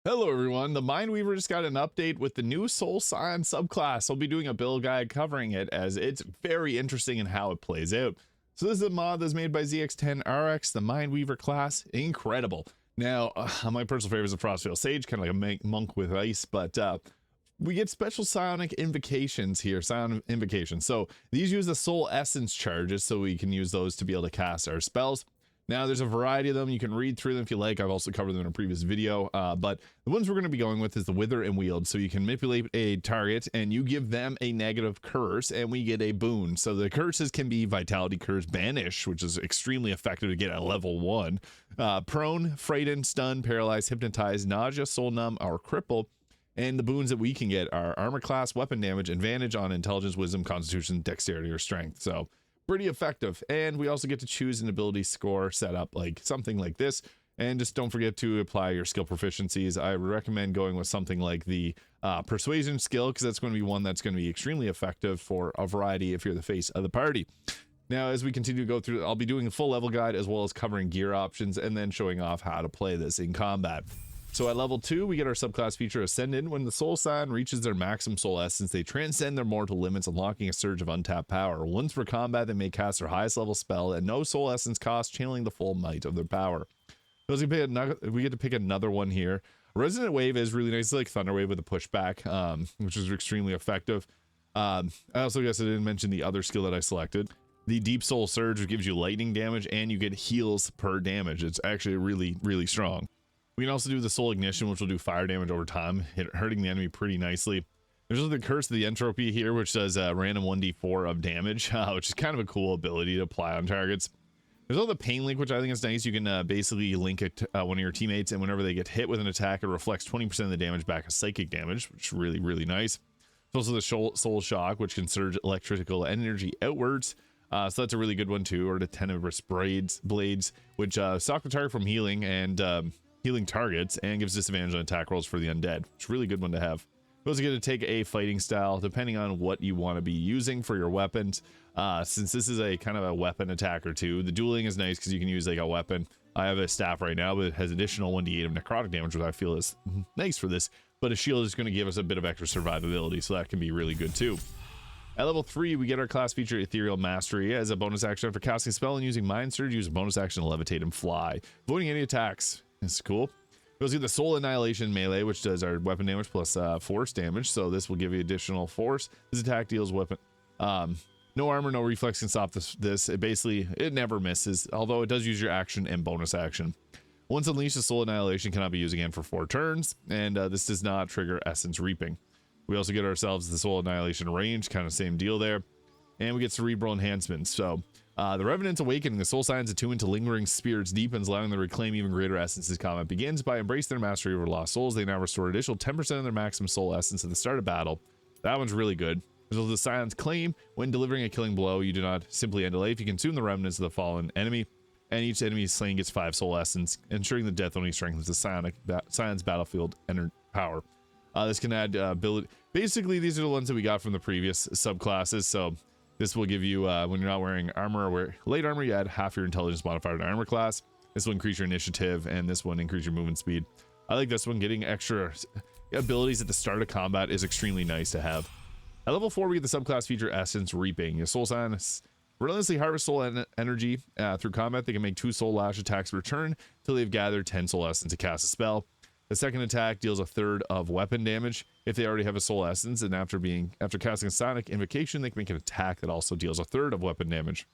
Hello everyone, the Mindweaver just got an update with the new Soul Scion subclass. I'll be doing a build guide covering it as it's very interesting in how it plays out. So this is a mod that's made by ZX10RX, the Mindweaver class. Incredible. Now, my personal favorite is a Frostveil Sage, kind of like a monk with ice, but we get special psionic invocations here, psion invocations. So these use the soul essence charges, so we can use those to be able to cast our spells. Now, there's a variety of them. You can read through them if you like. I've also covered them in a previous video. But the ones we're going to be going with is the Wither and Wield. So you can manipulate a target and you give them a negative curse and we get a boon. So the curses can be Vitality Curse, Banish, which is extremely effective to get at level 1. Prone, Frighten, Stun, Paralyze, Hypnotize, Nausea, Soul Numb, or Cripple. And the boons that we can get are Armor Class, Weapon Damage, Advantage on Intelligence, Wisdom, Constitution, Dexterity, or Strength. So pretty effective. And we also get to choose an ability score setup, like something like this. And just don't forget to apply your skill proficiencies. I recommend going with something like the persuasion skill, because that's going to be one that's going to be extremely effective for a variety if you're the face of the party. Now, as we continue to go through, I'll be doing a full level guide as well as covering gear options and then showing off how to play this in combat. So at level 2, we get our subclass feature Ascendant. When the Soul Scion reaches their maximum soul essence, they transcend their mortal limits, unlocking a surge of untapped power. Once per combat, they may cast their highest level spell at no soul essence cost, channeling the full might of their power. So we get to pick another one here. Resonant Wave is really nice. It's like Thunder Wave with a pushback, which is extremely effective. I also guess I didn't mention the other skill that I selected. The Deep Soul Surge, which gives you lightning damage and you get heals per damage. It's actually really, really strong. We can also do the Soul Ignition, which will do fire damage over time, hurting the enemy pretty nicely. There's also the Curse of the Entropy here, which does random 1d4 of damage, which is kind of a cool ability to apply on targets. There's also the Pain Link, which I think is nice. You can basically link it to one of your teammates, and whenever they get hit with an attack, it reflects 20% of the damage back as psychic damage, which is really, really nice. There's also the Soul Shock, which can surge electrical energy outwards. So that's a really good one too. Or the Tenebrous Blades, which stop the target from healing and healing targets and gives disadvantage on attack rolls for the undead. It's a really good one to have. You also get to take a fighting style depending on what you want to be using for your weapons. Since this is a kind of a weapon attacker too, the dueling is nice because you can use like a weapon. I have a staff right now, but it has additional 1d8 of necrotic damage, which I feel is nice for this. But a shield is going to give us a bit of extra survivability, so that can be really good too. At level 3, we get our class feature Ethereal Mastery. As a bonus action after casting a spell and using Mind Surge, use a bonus action to levitate and fly, avoiding any attacks. It's cool. We also get the Soul Annihilation melee, which does our weapon damage plus force damage. So this will give you additional force. This attack deals weapon. No armor, no reflex can stop this. It never misses, although it does use your action and bonus action. Once unleashed, the Soul Annihilation cannot be used again for 4 turns, and this does not trigger Essence Reaping. We also get ourselves the Soul Annihilation range, kind of same deal there. And we get Cerebral Enhancements. So the Revenant's Awakening, the Soul Scion's attunement to lingering spirits deepens, allowing them to reclaim even greater essence as combat begins. By embracing their mastery over lost souls, they now restore additional 10% of their maximum soul essence at the start of battle. That one's really good. There's also the Scion's Claim. When delivering a killing blow, you do not simply end a life. You consume the remnants of the fallen enemy, and each enemy slain gets 5 soul essence, ensuring the death only strengthens the Scion's battlefield power. This can add ability. Basically, these are the ones that we got from the previous subclasses. So this will give you, when you're not wearing armor or light armor, you add half your intelligence modifier to armor class. This will increase your initiative, and this one increase your movement speed. I like this one. Getting extra abilities at the start of combat is extremely nice to have. At level 4, we get the subclass feature Essence Reaping. Your Soul Scion relentlessly harvest soul energy through combat. They can make 2 soul lash attacks return until they've gathered 10 soul essence to cast a spell. The second attack deals 1/3 of weapon damage if they already have a soul essence, and after casting a Sonic Invocation, they can make an attack that also deals 1/3 of weapon damage.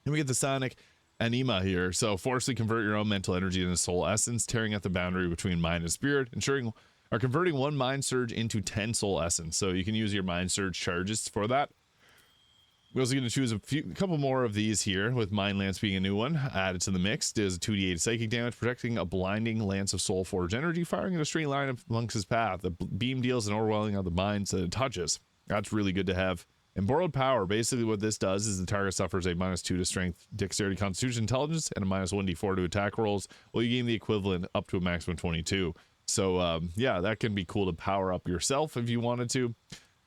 And we get the Sonic Anima here. So forcibly convert your own mental energy into soul essence, tearing at the boundary between mind and spirit, converting 1 Mind Surge into 10 soul essence. So you can use your Mind Surge charges for that. We're also going to choose a couple more of these here, with Mind Lance being a new one added to the mix. Does 2d8 psychic damage, protecting a blinding lance of soul forge energy, firing in a straight line amongst his path. The beam deals an overwhelming of the minds that it touches. That's really good to have. And Borrowed Power, basically what this does is the target suffers a -2 to strength, dexterity, constitution, intelligence, and a -1d4 to attack rolls, while you gain the equivalent up to a maximum 22. So yeah, that can be cool to power up yourself if you wanted to.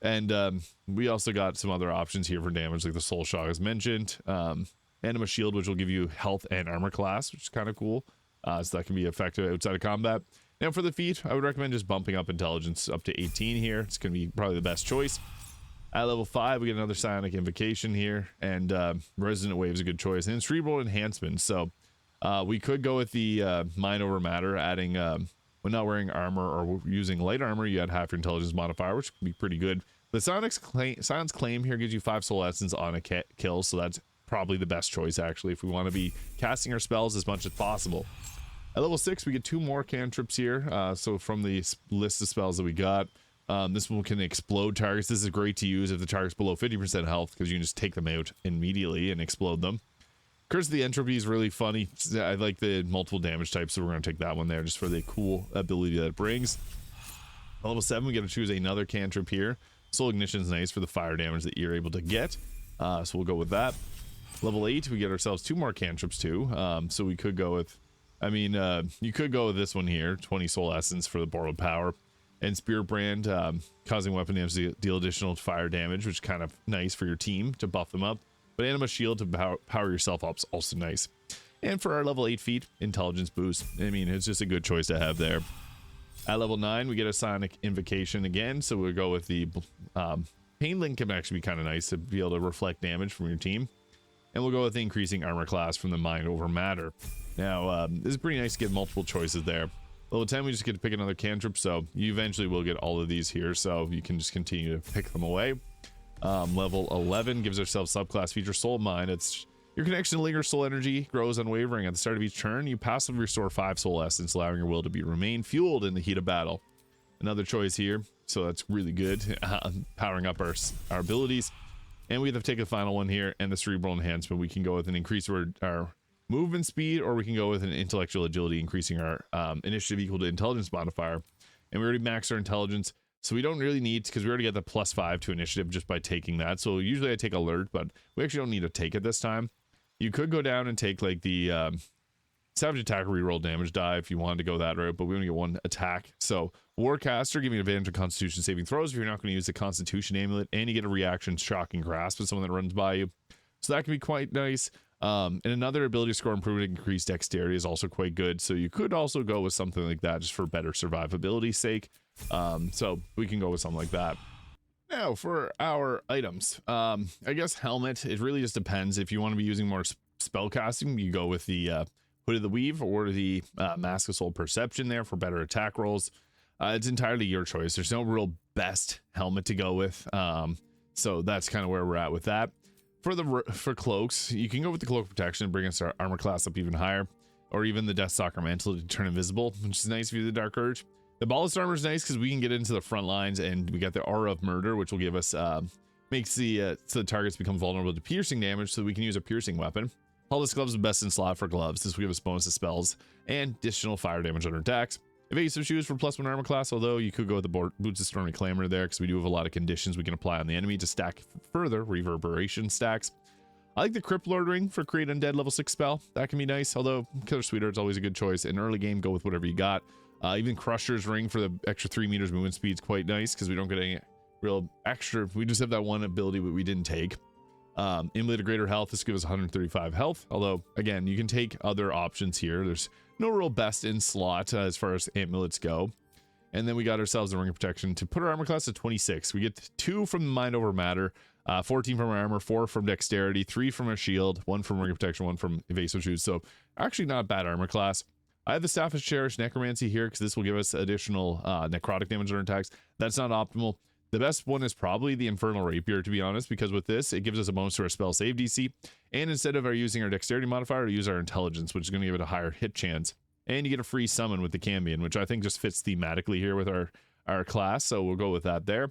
And we also got some other options here for damage, like the Soul Shock as mentioned. Anima Shield, which will give you health and armor class, which is kind of cool. So that can be effective outside of combat. Now for the feat, I would recommend just bumping up intelligence up to 18 here. It's going to be probably the best choice. At level 5, we get another psionic invocation here, and resonant wave is a good choice, and cerebral enhancement. So we could go with the mind over matter, adding when not wearing armor or using light armor, you add half your intelligence modifier, which can be pretty good. The Sion's claim here gives you 5 soul essence on a kill, so that's probably the best choice actually if we want to be casting our spells as much as possible. At level 6, we get 2 more cantrips here. So from the list of spells that we got, this one can explode targets. This is great to use if the target's below 50% health, because you can just take them out immediately and explode them. Curse of the Entropy is really funny. I like the multiple damage types, so we're going to take that one there just for the cool ability that it brings. At level 7, we get to choose another cantrip here. Soul Ignition is nice for the fire damage that you're able to get. So we'll go with that. Level 8, we get ourselves 2 more cantrips too. So we could go with, you could go with this one here, 20 soul essence for the borrowed power. And Spirit Brand, causing weapon damage to deal additional fire damage, which is kind of nice for your team to buff them up. But Anima Shield to power yourself up is also nice. And for our level 8 feat, intelligence boost. It's just a good choice to have there. At level 9, we get a Sonic Invocation again, so we'll go with the Pain Link can actually be kind of nice to be able to reflect damage from your team. And we'll go with the increasing armor class from the mind over matter. Now, this is pretty nice to get multiple choices there. Level 10, we just get to pick another cantrip, so you eventually will get all of these here, so you can just continue to pick them away. Level 11 gives ourselves subclass feature Soul Mind. It's your connection to Linger soul energy grows unwavering. At the start of each turn, you passively restore 5 soul essence, allowing your will to remain fueled in the heat of battle. Another choice here, so that's really good, powering up our abilities. And we have to take the final one here, and the cerebral enhancement. We can go with an increase our movement speed, or we can go with an intellectual agility, increasing our initiative equal to intelligence modifier. And we already maxed our intelligence, so we don't really need, because we already got the +5 to initiative just by taking that. So usually I take alert, but we actually don't need to take it this time. You could go down and take like the savage attack reroll damage die if you wanted to go that route, but we only get 1 attack. So Warcaster giving advantage on Constitution saving throws if you're not going to use the Constitution amulet, and you get a reaction shocking grasp with someone that runs by you. So that can be quite nice. And another ability score improvement, increased dexterity, is also quite good. So you could also go with something like that just for better survivability's sake. So we can go with something like that. Now for our items, I guess helmet, it really just depends. If you want to be using more spell casting, you go with the Hood of the Weave or the Mask of Soul Perception there for better attack rolls. It's entirely your choice. There's no real best helmet to go with. So that's kind of where we're at with that. For cloaks, you can go with the Cloak of Protection and bring us our armor class up even higher, or even the Deathstalker Mantle to turn invisible, which is nice if you do the Dark Urge. The Ballast Armor is nice because we can get into the front lines, and we got the Aura of Murder, which will give us makes the so the targets become vulnerable to piercing damage, so we can use a piercing weapon. Hulless Gloves is best in slot for gloves. This will give us bonus to spells and additional fire damage on our attacks. Evasive Shoes for +1 armor class, although you could go with the Boots of Stormy Clamor there, because we do have a lot of conditions we can apply on the enemy to stack further reverberation stacks. I like the Crypt Lord Ring for create undead level 6 spell. That can be nice, although Killer Sweetheart is always a good choice. In early game, go with whatever you got. Even Crusher's Ring for the extra 3 meters movement speed is quite nice, because we don't get any real extra. We just have that one ability that we didn't take. Amulet of Greater Health, this gives us 135 health, although again, you can take other options here. There's no real best in slot as far as amulets go. And then we got ourselves the Ring of Protection to put our armor class to 26. We get 2 from the Mind Over Matter, 14 from our armor, 4 from dexterity, 3 from our shield, 1 from Ring of Protection, 1 from Evasive Shoes. So actually not a bad armor class. I have the Staff of Cherished Necromancy here because this will give us additional necrotic damage on our attacks. That's not optimal. The best one is probably the Infernal Rapier, to be honest, because with this, it gives us a bonus to our spell save DC. And instead of using our dexterity modifier, we use our intelligence, which is going to give it a higher hit chance. And you get a free summon with the Cambion, which I think just fits thematically here with our class. So we'll go with that there.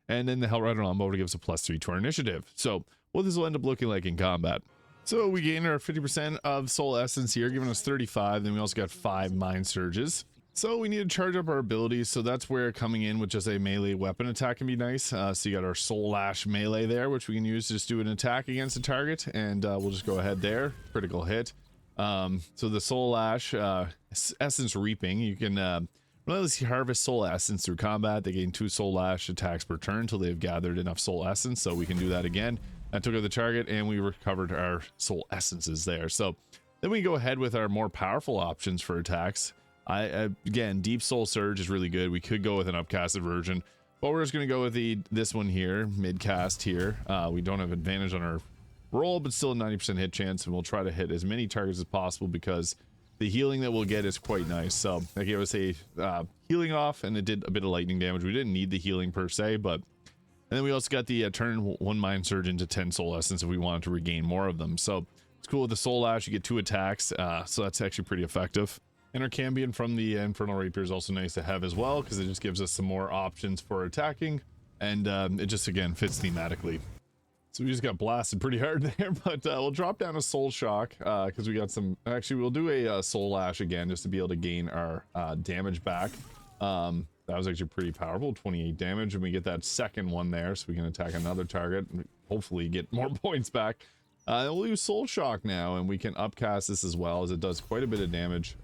And then the Hellrider Longbow gives a +3 to our initiative. So what this will end up looking like in combat. So we gain our 50% of Soul Essence here, giving us 35. Then we also got 5 Mind Surges. So we need to charge up our abilities, so that's where coming in with just a melee weapon attack can be nice. So you got our Soul Lash melee there, which we can use to just do an attack against a target, and we'll just go ahead there, critical hit. So the Soul Lash, Essence Reaping, you can relentlessly harvest Soul Essence through combat. They gain 2 Soul Lash attacks per turn until they've gathered enough Soul Essence, so we can do that again. That took out the target, and we recovered our Soul Essences there. So then we go ahead with our more powerful options for attacks. Again, Deep Soul Surge is really good. We could go with an upcasted version, but we're just going to go with this one here, mid-cast here. We don't have advantage on our roll, but still a 90% hit chance, and we'll try to hit as many targets as possible because the healing that we'll get is quite nice. So that gave us a healing off, and it did a bit of lightning damage. We didn't need the healing per se, but... And then we also got the turn 1 Mind Surge into 10 Soul Essence if we wanted to regain more of them. So it's cool with the Soul Lash, you get 2 attacks, so that's actually pretty effective. And our Cambion from the Infernal Rapier is also nice to have as well, because it just gives us some more options for attacking, and it just, again, fits thematically. So we just got blasted pretty hard there, but we'll drop down a Soul Shock, because we got some... Actually, we'll do a Soul Lash again, just to be able to gain our damage back. That was actually pretty powerful, 28 damage, and we get that second one there, so we can attack another target and hopefully get more points back. And we'll use Soul Shock now, and we can upcast this as well, as it does quite a bit of damage.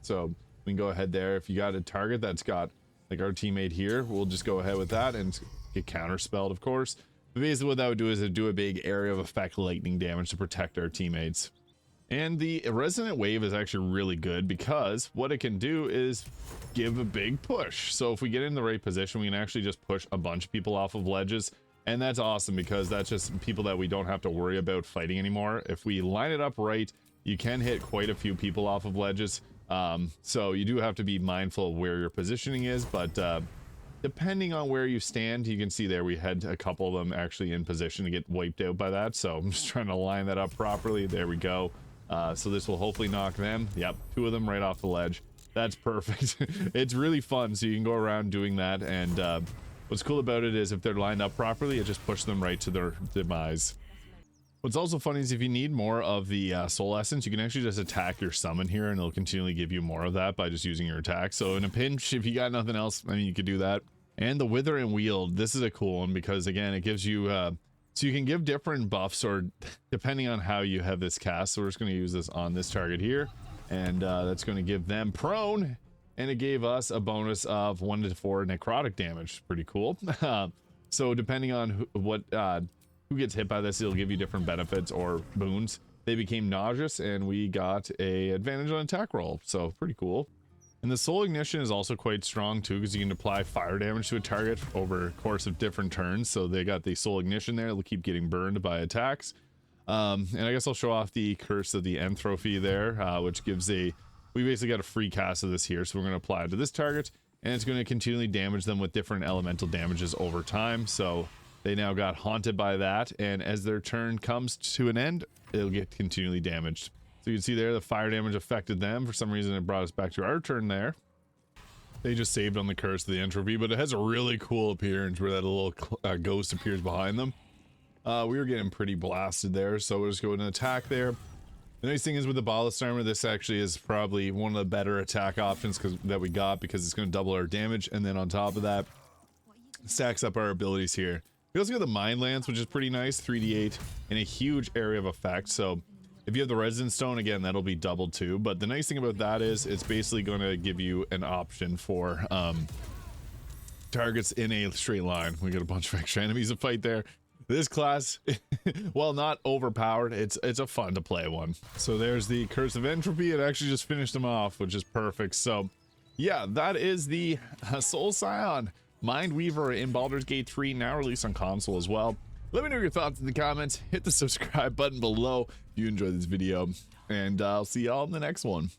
So we can go ahead there. If you got a target that's got, like our teammate here, we'll just go ahead with that and get counterspelled, of course. But basically what that would do is it'd do a big area of effect lightning damage to protect our teammates. And the Resonant Wave is actually really good because what it can do is give a big push. So if we get in the right position, we can actually just push a bunch of people off of ledges. And that's awesome because that's just people that we don't have to worry about fighting anymore. If we line it up right, you can hit quite a few people off of ledges. So you do have to be mindful of where your positioning is, but depending on where you stand, you can see there we had a couple of them actually in position to get wiped out by that. So I'm just trying to line that up properly. There we go. So this will hopefully knock them. Yep, 2 of them right off the ledge. That's perfect. It's really fun, so you can go around doing that, and what's cool about it is if they're lined up properly, it just pushes them right to their demise. What's also funny is if you need more of the Soul Essence, you can actually just attack your summon here, and it'll continually give you more of that by just using your attack. So in a pinch, if you got nothing else, I mean, you could do that. And the Wither and Wield, this is a cool one because, again, it gives you... So you can give different buffs, or depending on how you have this cast. So we're just going to use this on this target here, and that's going to give them prone, and it gave us a bonus of 1 to 4 necrotic damage. Pretty cool. So depending on who gets hit by this, it'll give you different benefits or boons. They became nauseous, and we got a advantage on attack roll, so pretty cool. And the Soul Ignition is also quite strong too, because you can apply fire damage to a target over a course of different turns. So they got the Soul Ignition there. They'll keep getting burned by attacks. And I guess I'll show off the Curse of the Entropy there, which gives we basically got a free cast of this here. So we're going to apply it to this target, and it's going to continually damage them with different elemental damages over time. So they now got haunted by that, and as their turn comes to an end, it'll get continually damaged. So you can see there the fire damage affected them. For some reason it brought us back to our turn there. They just saved on the Curse of the Entropy, but it has a really cool appearance where that little ghost appears behind them. We were getting pretty blasted there, so we'll just go and attack there. The nice thing is with the Ballast Armor, this actually is probably one of the better attack options that we got, because it's going to double our damage, and then on top of that, stacks up our abilities here. We also got the Mind Lance, which is pretty nice, 3d8 in a huge area of effect. So if you have the Resident Stone, again, that'll be doubled too. But the nice thing about that is it's basically going to give you an option for targets in a straight line. We got a bunch of extra enemies to fight there. This class, while not overpowered, it's a fun to play one. So there's the Curse of Entropy. It actually just finished them off, which is perfect. So yeah, that is the Soul Scion Mind Weaver in Baldur's Gate 3, now released on console as well. Let me know your thoughts in the comments. Hit the subscribe button below if you enjoyed this video, and I'll see y'all in the next one.